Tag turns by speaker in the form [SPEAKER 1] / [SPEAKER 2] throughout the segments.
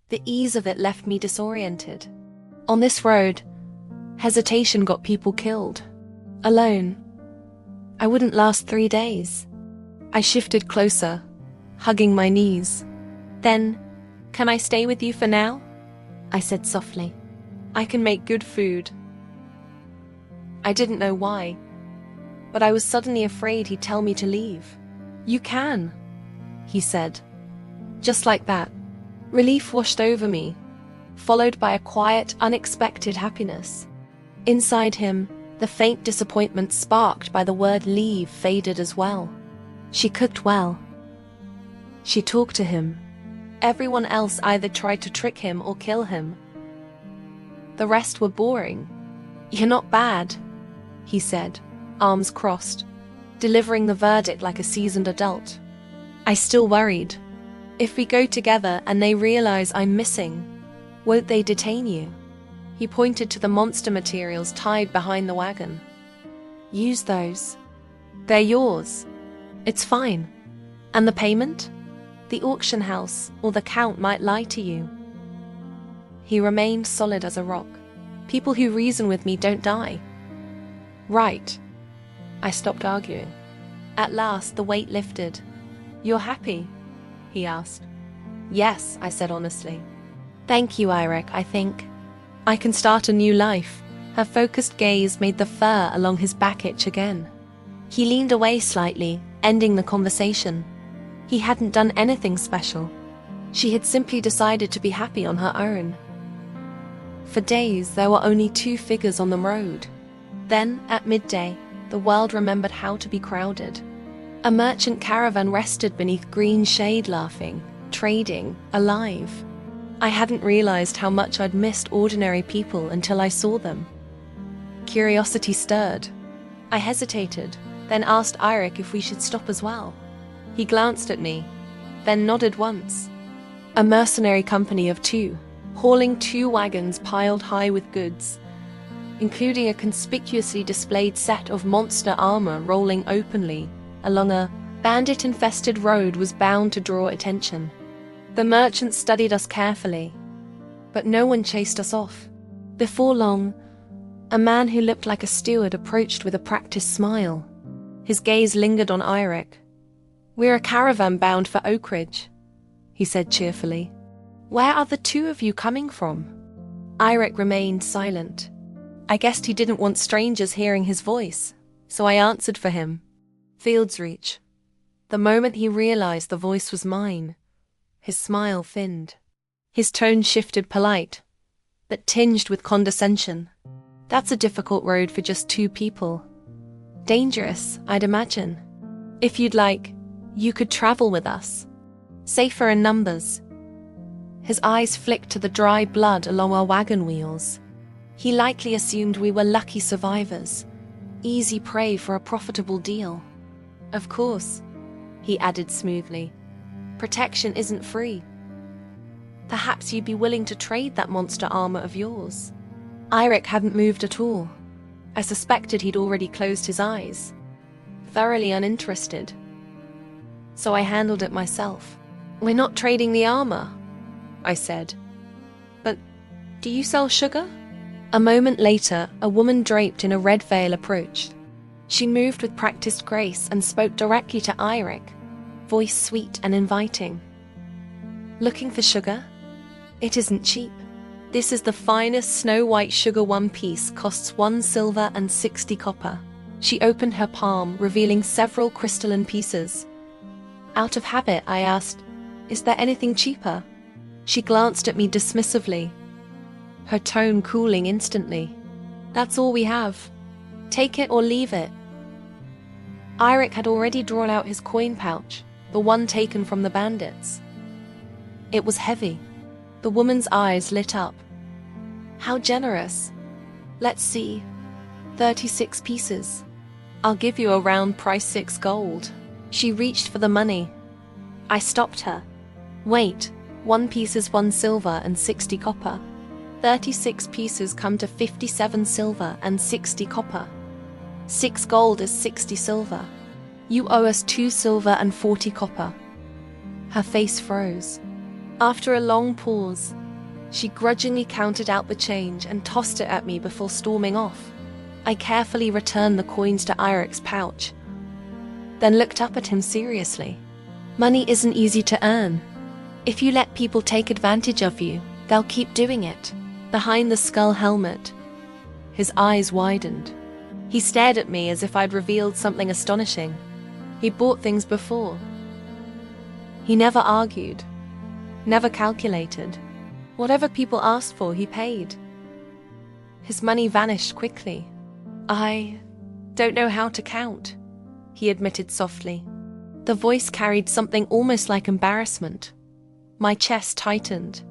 [SPEAKER 1] The ease of it left me disoriented. On this road, hesitation got people killed. Alone, I wouldn't last 3 days. I shifted closer, hugging my knees. "Then, can I stay with you for now?" I said softly. "I can make good food." I didn't know why, but I was suddenly afraid he'd tell me to leave. "You can," he said. Just like that, relief washed over me, followed by a quiet, unexpected happiness. Inside him, the faint disappointment sparked by the word leave faded as well. She cooked well. She talked to him. Everyone else either tried to trick him or kill him. The rest were boring. "You're not bad," he said, arms crossed, delivering the verdict like a seasoned adult. I still worried. "If we go together and they realize I'm missing, won't they detain you?" He pointed to the monster materials tied behind the wagon. "Use those. They're yours. It's fine. And the payment? The auction house or the count might lie to you." He remained solid as a rock. "People who reason with me don't die." "Right." I stopped arguing. At last, the weight lifted. "You're happy?" he asked. "Yes," I said honestly. "Thank you, Eirik, I think. I can start a new life." Her focused gaze made the fur along his back itch again. He leaned away slightly, ending the conversation. He hadn't done anything special. She had simply decided to be happy on her own. For days, there were only 2 figures on the road. Then, at midday, the world remembered how to be crowded. A merchant caravan rested beneath green shade, laughing, trading, alive. I hadn't realized how much I'd missed ordinary people until I saw them. Curiosity stirred. I hesitated, then asked Eirik if we should stop as well. He glanced at me, then nodded once. A mercenary company of 2, hauling 2 wagons piled high with goods, including a conspicuously displayed set of monster armor rolling openly along a bandit-infested road, was bound to draw attention. The merchants studied us carefully, but no one chased us off. Before long, a man who looked like a steward approached with a practiced smile. His gaze lingered on Eirik. "We're a caravan bound for Oak Ridge," he said cheerfully. "Where are the 2 of you coming from?" Eirik remained silent. I guessed he didn't want strangers hearing his voice, so I answered for him. "Fields Reach." The moment he realized the voice was mine, his smile thinned. His tone shifted, polite, but tinged with condescension. "That's a difficult road for just 2 people. Dangerous, I'd imagine. If you'd like, you could travel with us. Safer in numbers." His eyes flicked to the dry blood along our wagon wheels. He likely assumed we were lucky survivors, easy prey for a profitable deal. "Of course," he added smoothly. "Protection isn't free. Perhaps you'd be willing to trade that monster armor of yours." Eirik hadn't moved at all. I suspected he'd already closed his eyes, thoroughly uninterested. So I handled it myself. "We're not trading the armor," I said. "But do you sell sugar?" A moment later, a woman draped in a red veil approached. She moved with practiced grace and spoke directly to Eirik, voice sweet and inviting. "Looking for sugar? It isn't cheap. This is the finest snow-white sugar. 1 piece costs 1 silver and 60 copper. She opened her palm, revealing several crystalline pieces. Out of habit, I asked, "Is there anything cheaper?" She glanced at me dismissively, her tone cooling instantly. "That's all we have. Take it or leave it." Eirik had already drawn out his coin pouch, the one taken from the bandits. It was heavy. The woman's eyes lit up. "How generous. Let's see. 36 pieces. I'll give you a round price, 6 gold. She reached for the money. I stopped her. "Wait, 1 piece is 1 silver and 60 copper. 36 pieces come to 57 silver and 60 copper. 6 gold is 60 silver. You owe us 2 silver and 40 copper." Her face froze. After a long pause, she grudgingly counted out the change and tossed it at me before storming off. I carefully returned the coins to Irik's pouch, then looked up at him seriously. Money isn't easy to earn. If you let people take advantage of you, they'll keep doing it. Behind the skull helmet, his eyes widened. He stared at me as if I'd revealed something astonishing. He bought things before. He never argued, never calculated. Whatever people asked for, he paid. His money vanished quickly. I don't know how to count, he admitted softly. The voice carried something almost like embarrassment. My chest tightened.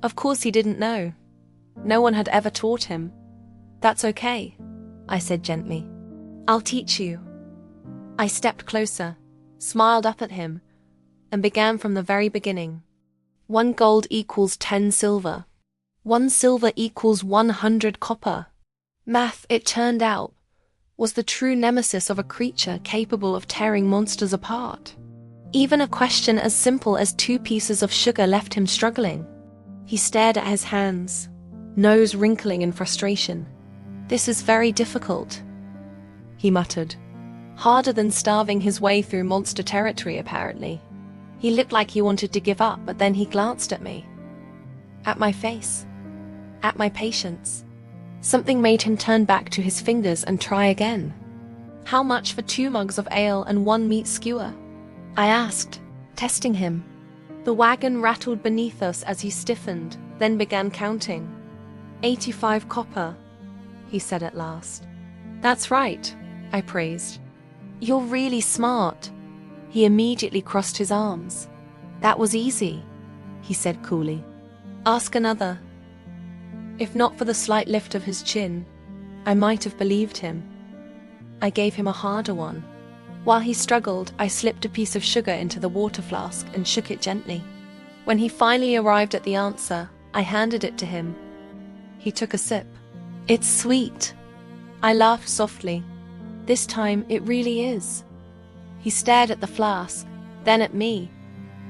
[SPEAKER 1] Of course he didn't know. No one had ever taught him. That's okay, I said gently. I'll teach you. I stepped closer, smiled up at him, and began from the very beginning. 1 gold equals 10 silver. 1 silver equals 100 copper. Math, it turned out, was the true nemesis of a creature capable of tearing monsters apart. Even a question as simple as 2 pieces of sugar left him struggling. He stared at his hands, nose wrinkling in frustration. This is very difficult, he muttered. Harder than starving his way through monster territory, apparently. He looked like he wanted to give up, but then he glanced at me. At my face. At my patience. Something made him turn back to his fingers and try again. How much for 2 mugs of ale and 1 meat skewer? I asked, testing him. The wagon rattled beneath us as he stiffened, then began counting. 85 copper, he said at last. That's right, I praised. You're really smart. He immediately crossed his arms. That was easy, he said coolly. Ask another. If not for the slight lift of his chin, I might have believed him. I gave him a harder one. While he struggled, I slipped a piece of sugar into the water flask and shook it gently. When he finally arrived at the answer, I handed it to him. He took a sip. It's sweet. I laughed softly. This time, it really is. He stared at the flask, then at me,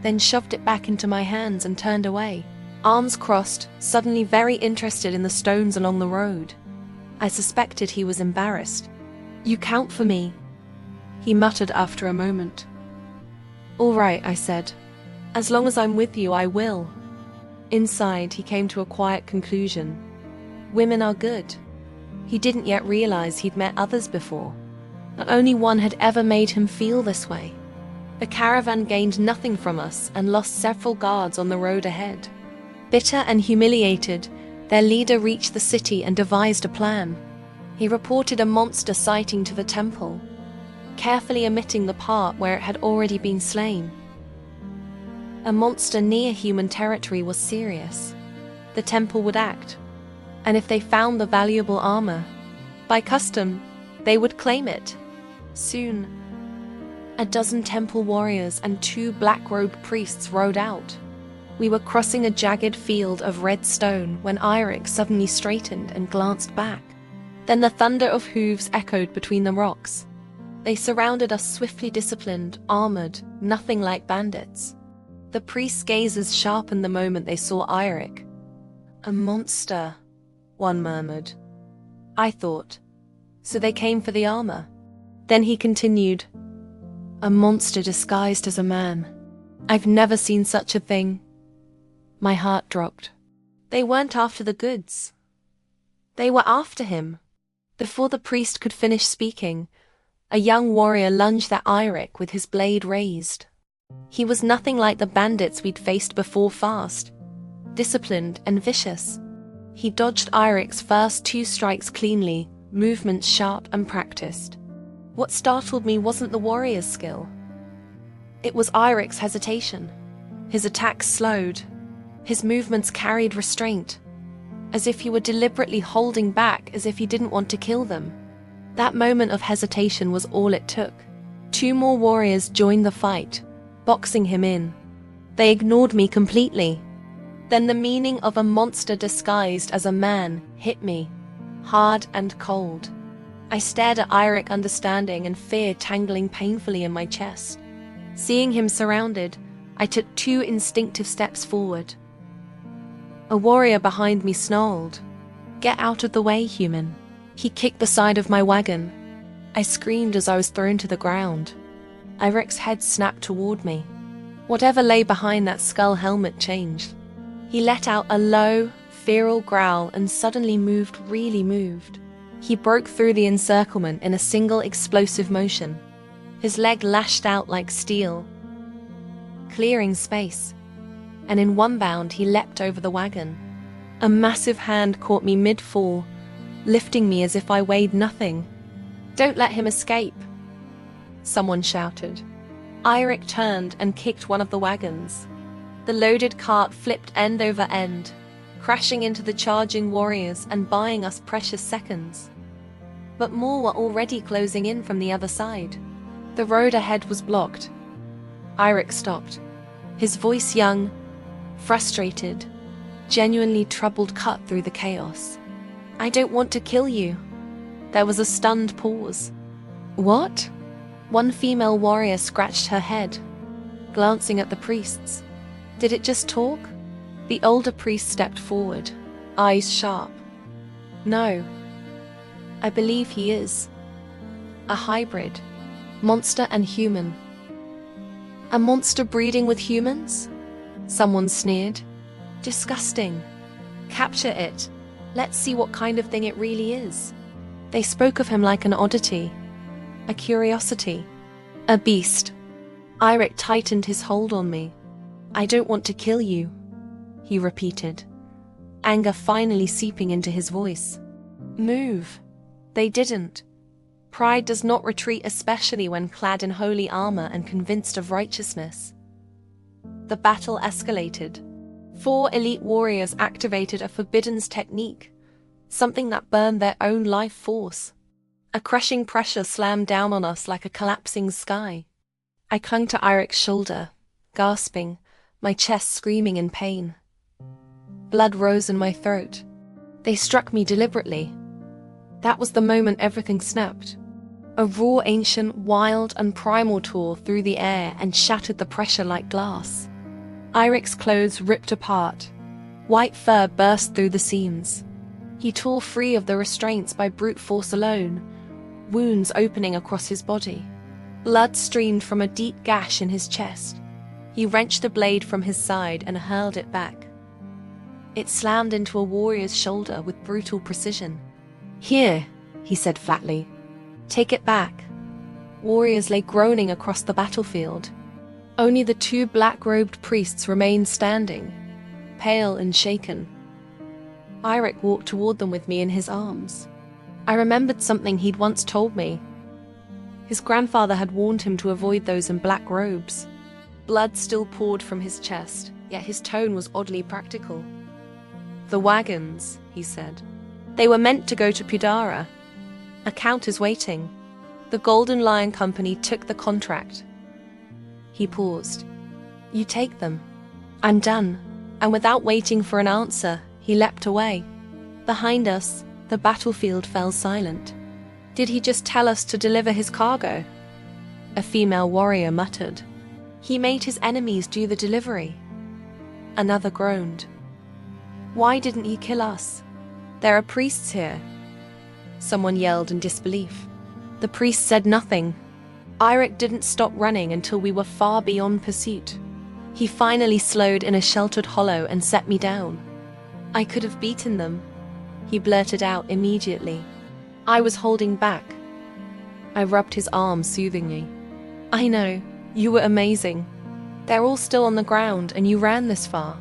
[SPEAKER 1] then shoved it back into my hands and turned away, arms crossed, suddenly very interested in the stones along the road. I suspected he was embarrassed. You count for me, he muttered after a moment. All right, I said. As long as I'm with you, I will. Inside, he came to a quiet conclusion. Women are good. He didn't yet realize he'd met others before. Not only one had ever made him feel this way. The caravan gained nothing from us and lost several guards on the road ahead. Bitter and humiliated, their leader reached the city and devised a plan. He reported a monster sighting to the temple, carefully omitting the part where it had already been slain. A monster near human territory was serious. The temple would act, and if they found the valuable armor, by custom, they would claim it. Soon, a dozen temple warriors and 2 black-robed priests rode out. We were crossing a jagged field of red stone when Irik suddenly straightened and glanced back. Then the thunder of hooves echoed between the rocks. They surrounded us, swiftly disciplined, armored, nothing like bandits. The priests' gazes sharpened the moment they saw Irik. A monster, one murmured. I thought. So they came for the armor. Then he continued. A monster disguised as a man. I've never seen such a thing. My heart dropped. They weren't after the goods. They were after him. Before the priest could finish speaking, a young warrior lunged at Irik with his blade raised. He was nothing like the bandits we'd faced before, fast, disciplined, and vicious. He dodged Irik's first 2 strikes cleanly, movements sharp and practiced. What startled me wasn't the warrior's skill. It was Irik's hesitation. His attacks slowed. His movements carried restraint, as if he were deliberately holding back, as if he didn't want to kill them. That moment of hesitation was all it took. 2 more warriors joined the fight, boxing him in. They ignored me completely. Then the meaning of a monster disguised as a man hit me, hard and cold. I stared at Irik, understanding and fear tangling painfully in my chest. Seeing him surrounded, I took 2 instinctive steps forward. A warrior behind me snarled, "Get out of the way, human." He kicked the side of my wagon. I screamed as I was thrown to the ground. Irik's head snapped toward me. Whatever lay behind that skull helmet changed. He let out a low, feral growl and suddenly really moved. He broke through the encirclement in a single explosive motion. His leg lashed out like steel, clearing space, and in one bound he leapt over the wagon. A massive hand caught me mid-fall, lifting me as if I weighed nothing. "Don't let him escape," someone shouted. Irik turned and kicked one of the wagons. The loaded cart flipped end over end, crashing into the charging warriors and buying us precious seconds. But more were already closing in from the other side. The road ahead was blocked. Irik stopped, his voice young, frustrated, genuinely troubled cut through the chaos. "I don't want to kill you." There was a stunned pause. "What?" One female warrior scratched her head, glancing at the priests. Did it just talk? The older priest stepped forward, eyes sharp. "No. I believe he is. A hybrid. Monster and human." "A monster breeding with humans?" Someone sneered. "Disgusting. Capture it. Let's see what kind of thing it really is." They spoke of him like an oddity, a curiosity, a beast. Irik tightened his hold on me. "I don't want to kill you," he repeated, anger finally seeping into his voice. "Move." They didn't. Pride does not retreat, especially when clad in holy armor and convinced of righteousness. The battle escalated. 4 elite warriors activated a forbidden technique, something that burned their own life force. A crushing pressure slammed down on us like a collapsing sky. I clung to Irik's shoulder, gasping, my chest screaming in pain. Blood rose in my throat. They struck me deliberately. That was the moment everything snapped. A raw, ancient, wild, and primal tore through the air and shattered the pressure like glass. Irik's clothes ripped apart. White fur burst through the seams. He tore free of the restraints by brute force alone, wounds opening across his body. Blood streamed from a deep gash in his chest. He wrenched the blade from his side and hurled it back. It slammed into a warrior's shoulder with brutal precision. "Here," he said flatly. "Take it back." Warriors lay groaning across the battlefield. Only the 2 black-robed priests remained standing, pale and shaken. Irik walked toward them with me in his arms. I remembered something he'd once told me. His grandfather had warned him to avoid those in black robes. Blood still poured from his chest, yet his tone was oddly practical. "The wagons," he said. "They were meant to go to Pudara. A count is waiting. The Golden Lion Company took the contract." He paused. "You take them. I'm done." And without waiting for an answer, he leapt away. Behind us, the battlefield fell silent. "Did he just tell us to deliver his cargo?" A female warrior muttered. "He made his enemies do the delivery." Another groaned. "Why didn't he kill us? There are priests here." Someone yelled in disbelief. The priest said nothing. Irik didn't stop running until we were far beyond pursuit. He finally slowed in a sheltered hollow and set me down. "I could have beaten them," he blurted out immediately. I was holding back. I rubbed his arm soothingly. "I know, you were amazing. They're all still on the ground and you ran this far."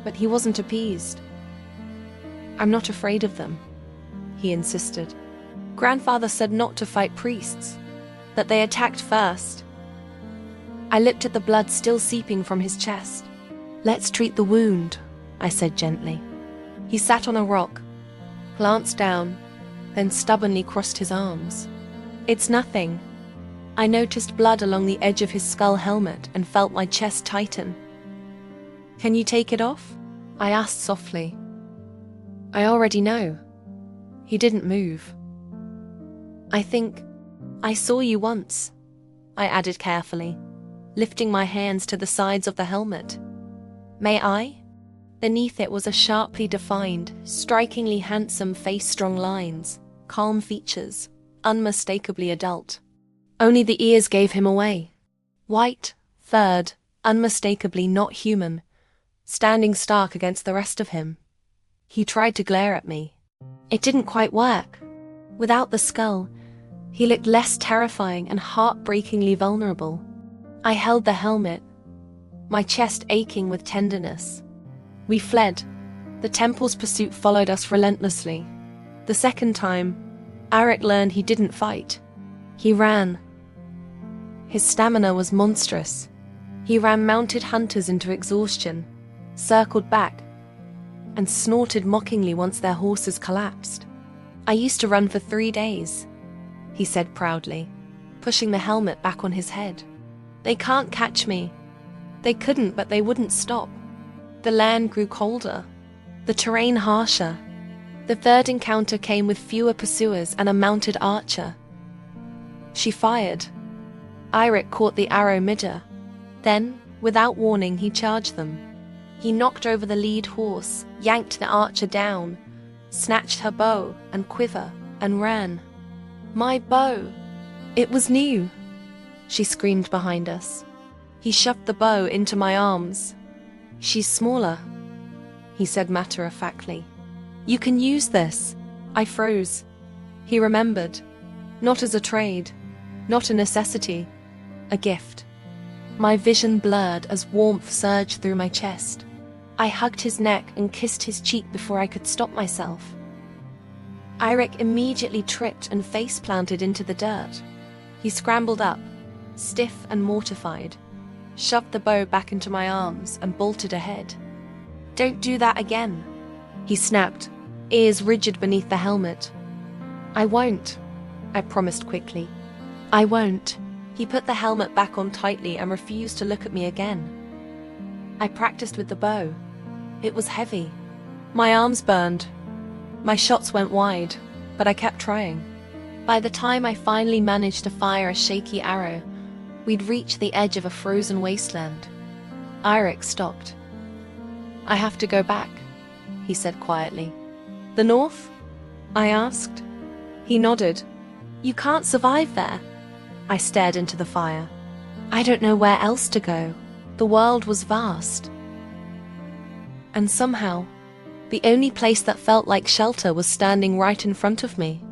[SPEAKER 1] But he wasn't appeased. "I'm not afraid of them," he insisted. "Grandfather said not to fight priests, that they attacked first." I looked at the blood still seeping from his chest. "Let's treat the wound," I said gently. He sat on a rock, glanced down, then stubbornly crossed his arms. "It's nothing." I noticed blood along the edge of his skull helmet and felt my chest tighten. "Can you take it off?" I asked softly. "I already know." He didn't move. "I think I saw you once," I added carefully. lifting my hands to the sides of the helmet. May I? Beneath it was a sharply defined, strikingly handsome face, strong lines, calm features, unmistakably adult. Only the ears gave him away. White, furred, unmistakably not human, standing stark against the rest of him. He tried to glare at me. It didn't quite work. Without the skull, he looked less terrifying and heartbreakingly vulnerable. I held the helmet, my chest aching with tenderness. We fled. The temple's pursuit followed us relentlessly. The second time, Arik learned he didn't fight. He ran. His stamina was monstrous. He ran mounted hunters into exhaustion, circled back, and snorted mockingly once their horses collapsed. I used to run for 3 days, he said proudly, pushing the helmet back on his head. They can't catch me. They couldn't, but they wouldn't stop. The land grew colder, the terrain harsher. The third encounter came with fewer pursuers and a mounted archer. She fired. Eirik caught the arrow midair. Then, without warning, he charged them. He knocked over the lead horse, yanked the archer down, snatched her bow and quiver, and ran. My bow! It was new! She screamed behind us. He shoved the bow into my arms. She's smaller, he said matter-of-factly. You can use this. I froze. He remembered. Not as a trade, not a necessity, a gift. My vision blurred as warmth surged through my chest. I hugged his neck and kissed his cheek before I could stop myself. Eirik immediately tripped and face-planted into the dirt. He scrambled up, stiff and mortified, shoved the bow back into my arms and bolted ahead. Don't do that again, he snapped, ears rigid beneath the helmet. I won't, I promised quickly. I won't. He put the helmet back on tightly and refused to look at me again. I practiced with the bow. It was heavy. My arms burned. My shots went wide, but I kept trying. By the time I finally managed to fire a shaky arrow, we'd reached the edge of a frozen wasteland. Eirik stopped. I have to go back, he said quietly. The north? I asked. He nodded. You can't survive there. I stared into the fire. I don't know where else to go. The world was vast. And somehow, the only place that felt like shelter was standing right in front of me.